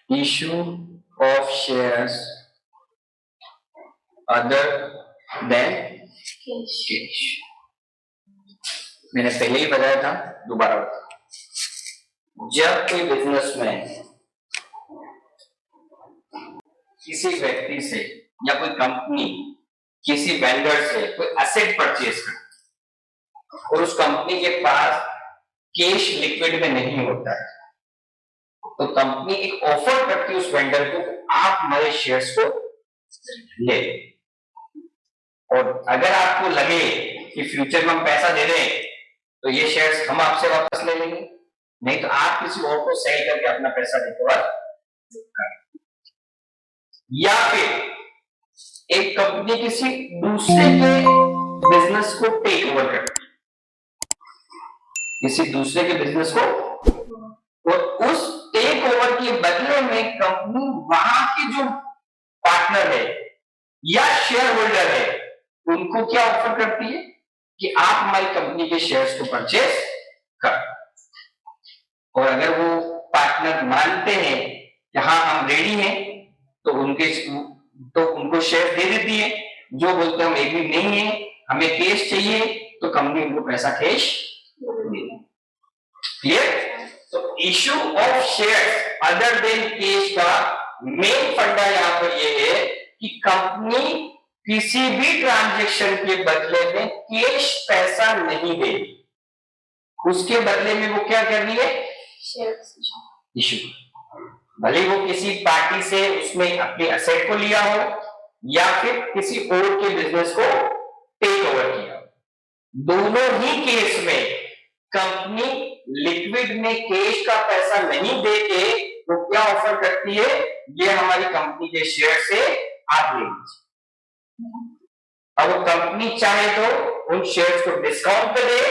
issue of shares other than cash। मैंने पहले ही बताया था, दोबारा बताया, जब कोई बिजनेसमैन किसी व्यक्ति से या कोई कंपनी किसी वेंडर से कोई एसेट परचेज करती और उस कंपनी के पास कैश लिक्विड में नहीं होता है, तो कंपनी एक ऑफर करती है उस वेंडर को, आप हमारे शेयर्स को ले, और अगर आपको लगे कि फ्यूचर में हम पैसा दे रहे हैं तो ये शेयर्स हम आपसे वापस ले लेंगे, नहीं तो आप किसी और को सेल करके अपना पैसा रिकवर कर। या फिर एक कंपनी किसी दूसरे के बिजनेस को टेक ओवर करती है, किसी दूसरे के बिजनेस को, और उस टेक ओवर के बदले में कंपनी वहां के जो पार्टनर है या शेयर होल्डर है उनको क्या ऑफर करती है कि आप हमारी कंपनी के शेयर्स को परचेज कर, और अगर वो पार्टनर मानते हैं कि हाँ हम रेडी हैं तो उनको शेयर दे देती है। जो बोलते हैं हम एग्री नहीं है, हमें कैश चाहिए, तो कंपनी उनको पैसा कैश दे। क्लियर? तो issue of shares other than cash का मेन फंडा यहां पर ये है कि कंपनी किसी भी ट्रांजैक्शन के बदले में कैश पैसा नहीं देगी, उसके बदले में वो क्या कर रही है, शेयर्स इशू। भले वो किसी पार्टी से उसमें अपने एसेट को लिया हो या फिर किसी और के बिजनेस को टेक ओवर किया हो, दोनों ही केस में कंपनी लिक्विड में कैश का पैसा नहीं देके वो क्या ऑफर करती है, ये हमारी कंपनी के शेयर से आप ले लीजिए। अब वो कंपनी चाहे तो उन शेयर्स को डिस्काउंट पे दे,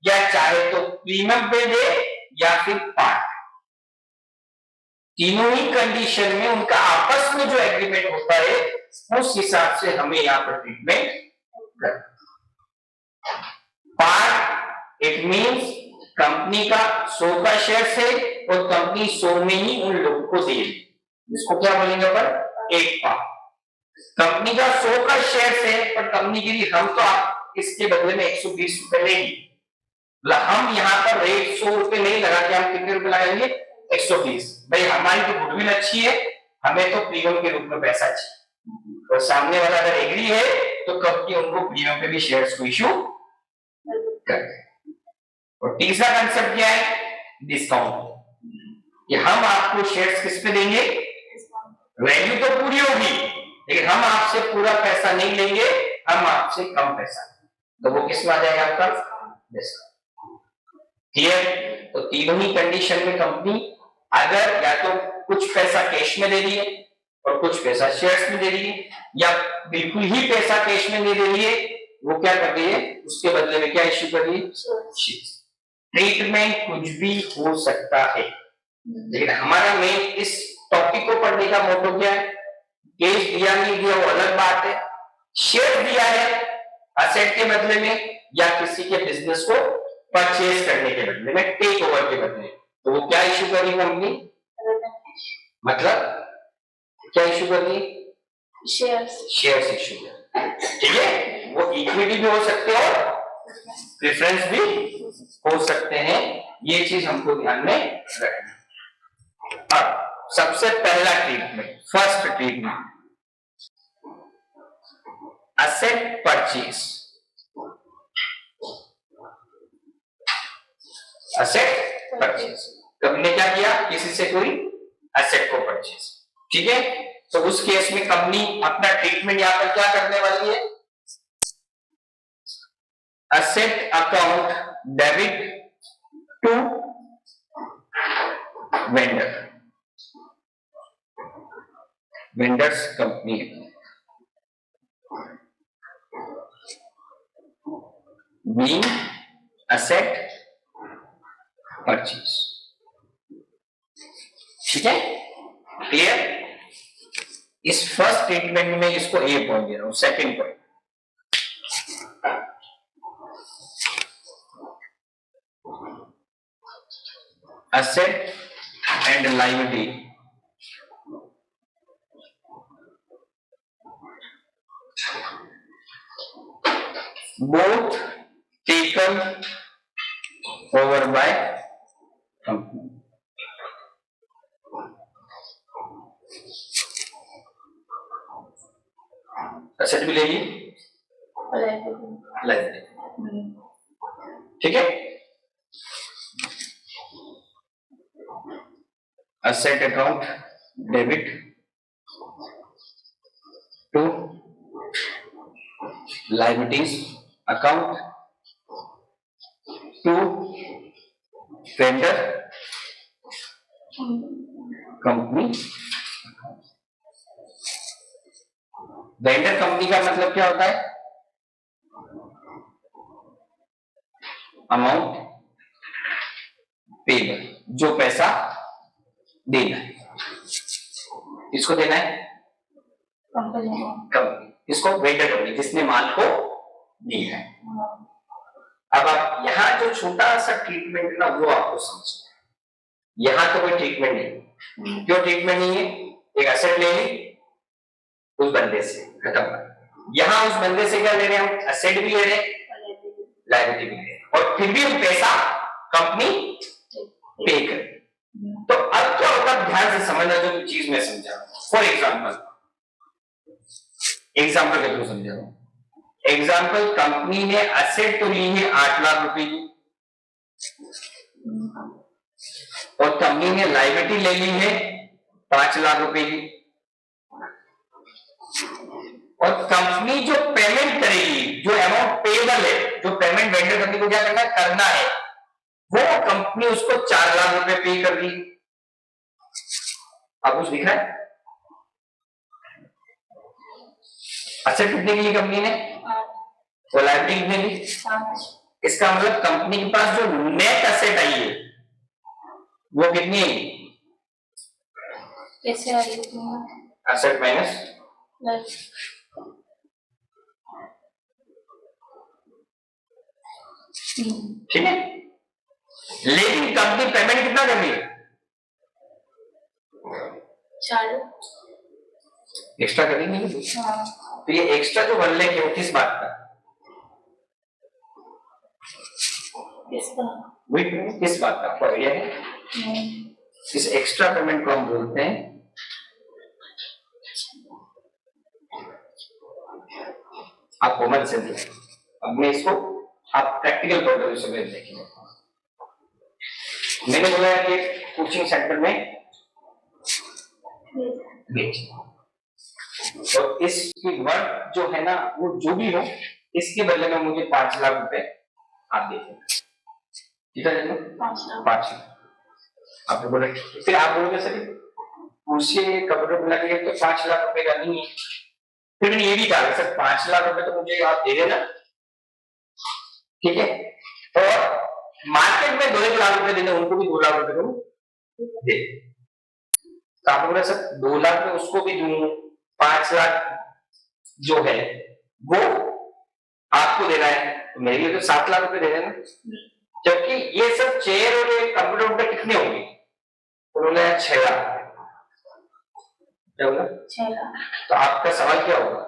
या चाहे तो प्रीमियम पे दे, या फिर पार्ट, तीनों ही कंडीशन में उनका आपस में जो एग्रीमेंट होता है उस हिसाब से हमें यहां पर ट्रीटमेंट करना। पार्ट इट मींस कंपनी का 100 का शेयर है और कंपनी 100 में ही उन लोगों को दे, इसको क्या बोलेंगे पर एक पार्ट। कंपनी का 100 का शेयर है पर कंपनी की हम तो आप इसके बदले में 120 रुपए लेंगे, मतलब हम यहाँ पर रेट 100 रुपए नहीं लगा के हम कितने रुपए लगाएंगे, 120। भाई हमारी तो गुडविल अच्छी है, हमें तो प्रीमियम के रूप में पैसा चाहिए, और सामने वाला अगर एग्री है तो कंपनी उनको प्रीमियम पे भी शेयर्स को इशू कर। और तीसरा कंसेप्ट क्या है, डिस्काउंट, कि हम आपको शेयर्स किस पे देंगे, वैल्यू तो पूरी होगी लेकिन हम आपसे पूरा पैसा नहीं लेंगे, हम आपसे कम पैसा, तो वो किस में आ जाएगा आपका डिस्काउंट। क्लियर? तो तीनों ही कंडीशन में कंपनी अगर या तो कुछ पैसा कैश में दे रही है और कुछ पैसा शेयर्स में दे रही है, या बिल्कुल ही पैसा कैश में नहीं दे रही है, वो क्या कर रही है, उसके बदले में क्या इश्यू कर रही है, शेयर्स। ट्रीटमेंट कुछ भी हो सकता है, लेकिन हमारा मेन इस टॉपिक को पढ़ने का मोटो क्या है, कैश दिया नहीं दिया वो अलग बात है, शेयर दिया है एसेट के बदले में या किसी के बिजनेस को परचेज करने के बदले में, टेक ओवर के बदले, तो वो क्या इशू कर रही कंपनी, मतलब क्या इशू कर रही, शेयर्स इशू। ठीक है, वो इक्विटी भी हो सकते हैं और प्रेफरेंस भी हो सकते हैं, ये चीज हमको ध्यान में रखना। अब सबसे पहला treatment, first treatment, asset purchase. Asset purchase, company क्या किया, किसी से कोई एसेट को परचेज, ठीक है। तो उस केस में कंपनी अपना ट्रीटमेंट यहां पर क्या करने वाली है, asset account debit to vendor, vendor's company being asset purchase. ठीक है, क्लियर? इस फर्स्ट स्टेटमेंट में इसको ए पॉइंट दे रहा हूं, second point, asset and liability both taken over by company. Asset भी ले ली, ठीक है। Asset account debit to liabilities account to vendor company। Vendor company का मतलब क्या होता है? अमाउंट पेबल, जो पैसा देना है, इसको देना है कंपनी, इसको वेंडर कंपनी जिसने माल को दिया है। अब आप यहाँ जो छोटा सा ट्रीटमेंट ना वो आपको समझना है। यहाँ तो कोई ट्रीटमेंट नहीं। क्यों ट्रीटमेंट नहीं है? एक एसेट ले ली उस बंदे से, खत्म। यहाँ उस बंदे से क्या ले रहे हैं हम? एसेट भी ले रहे हैं, लायबिलिटी भी ले रहे हैं, और फिर भी हम पैसा कंपनी पे करे। तो अब क्या होगा, ध्यान से समझना जो चीज मैं समझा। फॉर एग्जाम्पल के थ्रू समझा रहा हूं। एग्जाम्पल, कंपनी ने एसेट तो ली है 8 लाख रुपए की, और कंपनी ने लायबिलिटी ले ली है 5 लाख रुपए की, और कंपनी जो पेमेंट करेगी, जो अमाउंट पेबल है, जो पेमेंट वेंडर कंपनी को क्या करना है, वो कंपनी उसको 4 लाख रुपए पे कर दी। आप कुछ दिख रहा है? एसेट कितने की ली कंपनी ने, और लायबिलिटी कितने की? इसका मतलब कंपनी के पास जो नेट एसेट आई है वो कितनी है? एसेट माइनस ठीक है। लेकिन कंपनी पेमेंट कितना कर रही है? 4 एक्स्ट्रा करेंगे। तो ये एक्स्ट्रा जो 1 लाख है वो किस बात का? किस बात का आपको आइडिया है? इस एक्स्ट्रा पेमेंट को हम बोलते हैं आप कॉमन सेंस। अब मैं इसको आप प्रैक्टिकल पॉइंट ऑफ व्यू से देखेंगे। मैंने बोला कि कोचिंग सेंटर में बेच, और इसकी वर्क जो है ना वो जो भी हो, इसके बदले में मुझे 5 लाख रुपए आप दे दें। कितना दे दो? 5 लाख। आपने बोला, फिर आप बोलोगे सर उसे कपड़े बुला के तो 5 लाख रुपए का नहीं है। फिर मैंने ये भी कहा सर 5 लाख रुपए तो मुझे आप दे देना, ठीक है, और मार्केट में 2 लाख रुपए देने, उनको भी 2 लाख रुपए दूं दे। तो आप बोला सर 2 लाख में उसको भी दूं, 5 लाख जो है वो आपको देना है, तो मेरे लिए तो 7 लाख रुपए दे देना। जबकि ये सब चेयर और ये कंप्यूटर कितने होंगे? उन्होंने 6 लाख। क्या होगा? 6 लाख। तो आपका सवाल क्या होगा?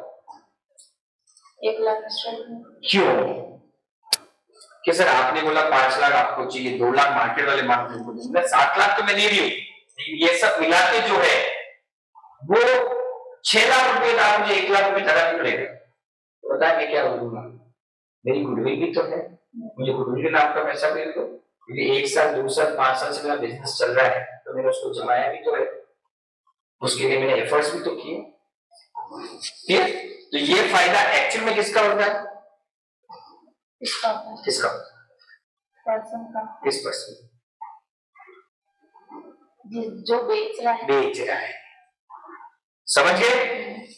1 लाख। क्यों? कि सर आपने बोला 5 लाख आपको चाहिए, 2 लाख मार्केट वाले मार्केट को दूंगा, 7 लाख तो मैं दे रही हूं, ये सब मिला के जो है वो 6 लाख रुपए का मुझे 1 लाख रुपए ज्यादा पड़ेगा। तो बता मैं क्या बोलूंगा? मेरी गुडविल भी तो है, मुझे गुडविल के नाम का पैसा दे दो, क्योंकि 1 साल 2 साल 5 साल से मेरा बिजनेस चल रहा है, तो मैंने उसको जमाया भी तो है, उसके लिए मैंने एफर्ट्स भी तो किए। ठीक, तो ये फायदा एक्चुअल में किसका होता है? किसका? पर्सन का। किस पर्सन? जो बेच रहा है। समझ गए?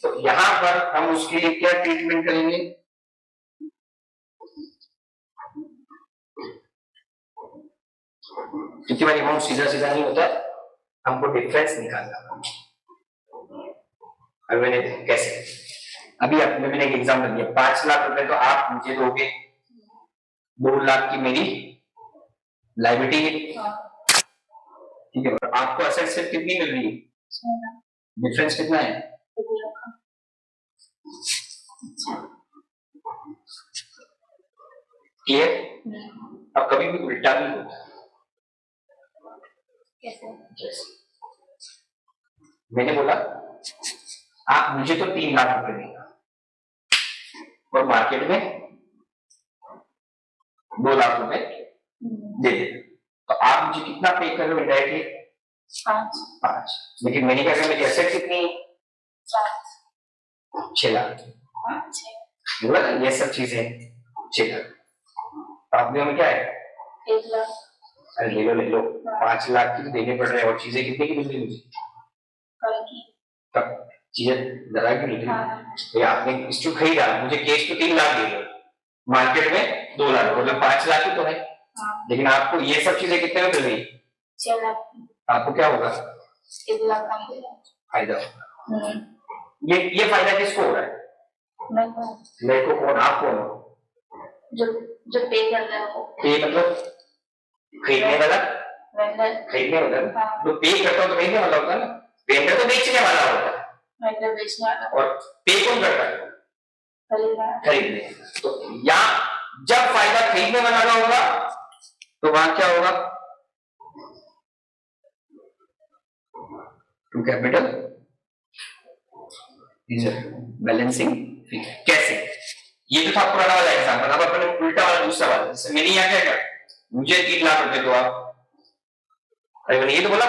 तो यहां पर हम उसके लिए क्या ट्रीटमेंट करेंगे? क्योंकि भाई अमाउंट सीधा सीधा नहीं होता, हमको डिफरेंस निकालना। अब मैंने कैसे, अभी मैंने एक एग्जाम्पल दिया, 5 लाख रुपए तो आप मुझे दोगे, 2 लाख की मेरी लायबिलिटी है, ठीक है, और आपको असेट से कितनी मिल रही है? डिफरेंस कितना है? क्लियर? अब कभी भी उल्टा भी होता है। कैसे? जैसे मैंने बोला आप मुझे तो 3 लाख रुपए देगा और मार्केट में 2 लाख रुपए दे देगा, तो आप मुझे कितना पे कर रहे हो इनडायरेक्टली? 5। लेकिन मैंने क्या मेरी एसेट कितनी? 6 लाख। बोला ना ये सब चीजें 6 लाख। प्रॉब्लम में क्या है? 1 लाख। अरे ले लो 5 लाख की देने पड़ रहे हैं और चीजें कितने की मिल रही मुझे? तब चीजें जरा की मिल रही है। आपने इंस्टीट्यूट खरीदा, मुझे कैश तो 3 लाख दे दो, मार्केट में 2 लाख, मतलब 5 लाख ही तो है। लेकिन आपको ये सब चीजें कितने में मिल रही? 6 लाख। आपको क्या होगा? 1 लाख का फायदा होगा। ये फायदा किसको हो रहा है? मेरे को। कौन? आप कौन हो? जो पे करता है वो। पे मतलब खरीदने वाला? खरीदने वाला। जो पे करता हो तो खरीदने वाला होता है ना, वेंडर तो बेचने वाला होता है। वेंडर बेचने वाला। और पे कौन करता है? खरीदने। तो यहाँ जब फायदा खरीदने वाला का होगा तो वहां क्या होगा? To capital balancing. कैसे? ये तो था पुराना वाला एग्जांपल। अब अपन उल्टा वाला दूसरा वाला, जैसे मैंने यहाँ क्या किया, मुझे 3 लाख रुपए दो आप, अरे मैंने ये तो बोला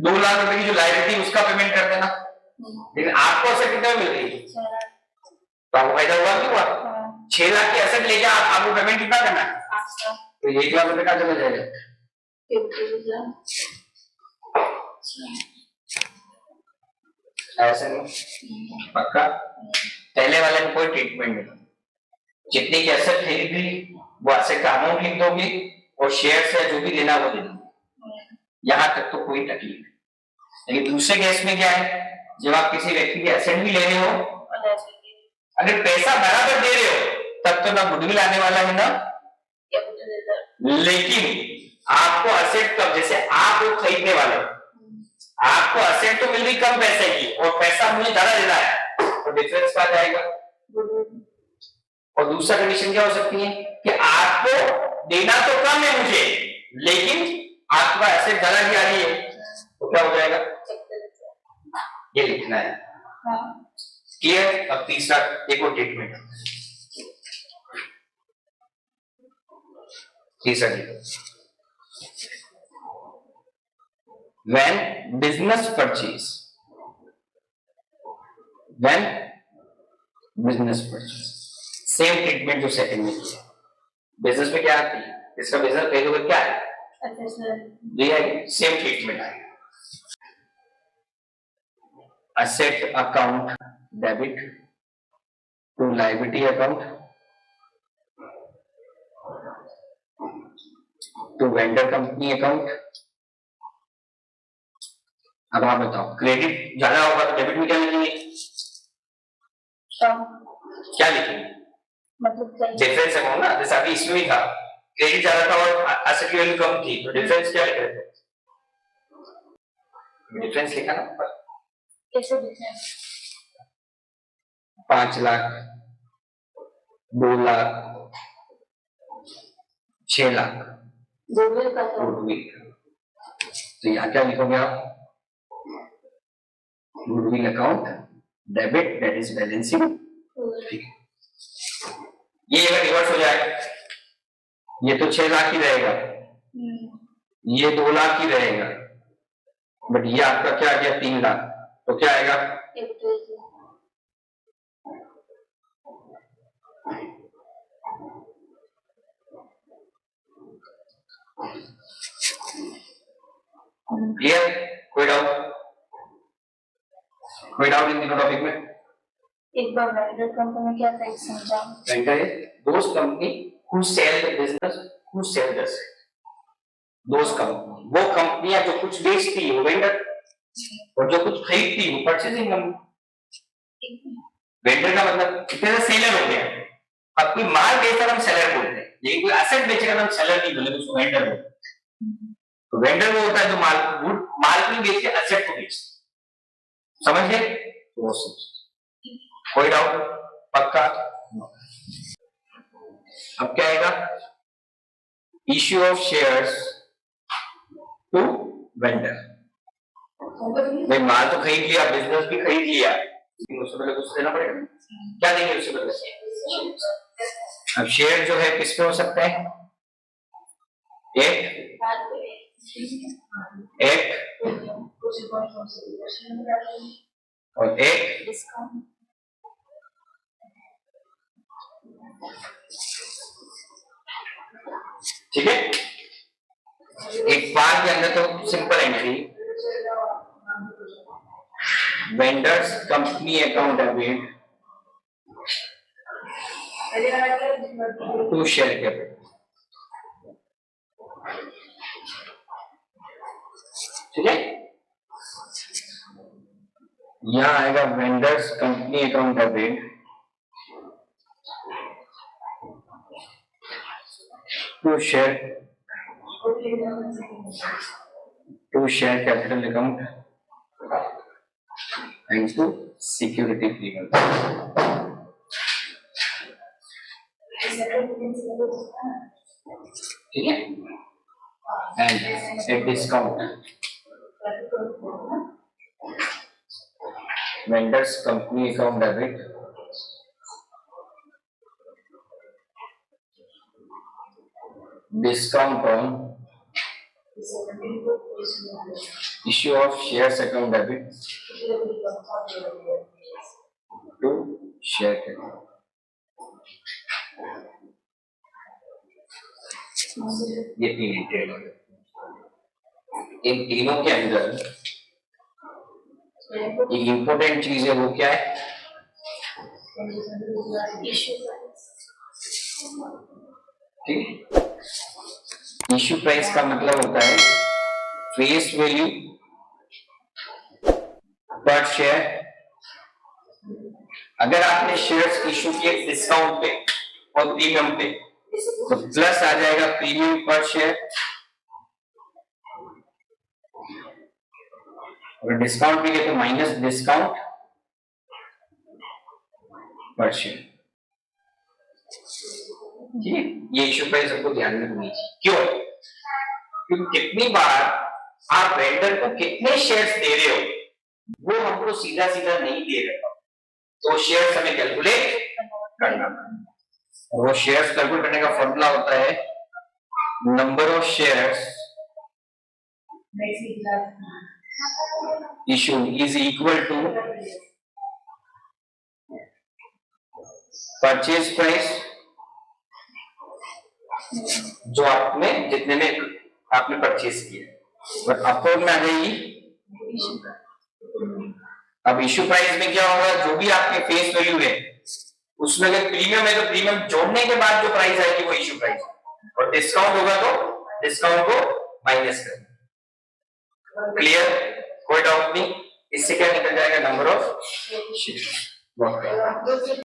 2 लाख रुपए की जो लायबिलिटी उसका पेमेंट कर देना, लेकिन आपको असेट कितना मिल रही है? तो आपको फायदा हुआ कि हुआ? 6 लाख की असेट लेके आपको पेमेंट कितना करना है? तो 1 लाख रुपए का चला जाएगा। ऐसा नहीं पक्का? पहले वाले में कोई ट्रीटमेंट नहीं, जितनी की एसेट खरीदी वो एसेट का अमाउंट लिख दोगे और शेयर से जो भी लेना वो देना, यहां तक तो कोई तकलीफ नहीं। लेकिन दूसरे केस में क्या है, जब आप किसी व्यक्ति के एसेट भी ले रहे हो, अगर पैसा बराबर दे रहे हो तब तो ना गुडविल आने वाला है ना, लेकिन आपको एसेट कब, जैसे आप वो खरीदने वाले, आपको एसेट तो मिल रही कम पैसे की और पैसा मुझे ज्यादा देना है, तो डिफरेंस क्या जाएगा? और दूसरा कंडीशन क्या हो सकती है कि आपको देना तो कम है मुझे, लेकिन आपका एसेट ज्यादा की आ रही है, तो क्या हो जाएगा? ये लिखना है। क्लियर? अब तीसरा एक और ट्रीटमेंट, तीसरा when business purchase, when business purchase, same treatment जो सेकंड में किया। बिजनेस में क्या आती है, इसका बिजनेस पे तो क्या है? सेम ट्रीटमेंट आएगा। Asset account debit to liability account to vendor company account. अब आप बताओ, क्रेडिट ज्यादा होगा तो डेबिट में क्या लिखेंगे? क्या लिखेंगे? मतलब डिफरेंस अमाउंट ना, जैसे अभी इसमें ही था, क्रेडिट ज्यादा था और एसेट की वैल्यू कम थी, तो डिफरेंस क्या लिख रहे थे? डिफरेंस लिखा ना ऊपर। कैसे डिफरेंस? 5 लाख, 2 लाख, 6 लाख गुडविल का। तो यहाँ क्या लिखोगे आप? Goodwill account debit, that is balancing. ठीक है, ये अगर रिवर्स हो जाए, ये तो 6 लाख ही रहेगा, ये 2 लाख ही रहेगा, बट ये आपका क्या आ गया? 3 लाख, तो क्या आएगा? क्लियर? कोई डाउट? कोई डाउट इन तीनों टॉपिक में? एक बार वेंडर कंपनी क्या था समझा? वेंडर है दोस्त company who sell the business, who sell the asset. दोस्त कंपनी, वो कंपनियां जो कुछ बेचती है वो वेंडर, और जो कुछ खरीदती है वो परचेजिंग कंपनी। वेंडर का मतलब कितने सेलर हो गया। अब कोई माल बेचकर हम सेलर बोलते हैं, लेकिन कोई एसेट बेचकर हम सेलर नहीं बोलते, उसको वेंडर बोलते हैं। तो वेंडर वो होता है जो माल को नहीं बेच के एसेट को बेचता, समझ गए? वो समझ। कोई डाउट? पक्का? अब क्या आएगा, issue of shares to vendor. भाई माल तो खरीद लिया, बिजनेस भी खरीद लिया, लेकिन उससे पहले कुछ देना पड़ेगा। क्या देंगे उससे पहले? अब शेयर जो है किस पे हो सकता है, एक और एक, ठीक है। एक बार के अंदर तो simple entry, vendor's company account debit to share capital, ठीक है। यहां आएगा vendor's company account debit to share capital account and to security premium, ठीक है। And a discount vendor's company account debit discount on issue of shares account debit to share capital, ये तीन entry है। इन तीनों के अंदर एक इंपॉर्टेंट चीज है, वो क्या है, ठीक। इश्यू प्राइस का मतलब होता है फेस वैल्यू पर शेयर। अगर आपने शेयर्स इशू किए डिस्काउंट पे और प्रीमियम पे तो प्लस आ जाएगा प्रीमियम पर शेयर, अगर डिस्काउंट भी है तो माइनस डिस्काउंट पर शेयर, ठीक है। ये इशू प्राइस आपको ध्यान में रखनी चाहिए। क्यों? क्योंकि कितनी बार आप वेंडर को कितने शेयर्स दे रहे हो वो हमको सीधा सीधा नहीं दे रहे हो, तो शेयर्स हमें कैलकुलेट करना है। वो शेयर्स कैलकुलेट करने का फॉर्मूला होता है number of shares issue is equal to purchase price, जो आपने जितने में आपने परचेज किया, और अपोज में आ जाएगी। अब इशू प्राइस में क्या होगा, जो भी आपके फेस वैल्यू है उसमें अगर प्रीमियम है तो प्रीमियम जोड़ने के बाद जो प्राइस आएगी वो इशू प्राइस, और डिस्काउंट होगा तो डिस्काउंट को माइनस करना। क्लियर? कोई डाउट नहीं? इससे क्या निकल जाएगा, नंबर ऑफ शेयर्स।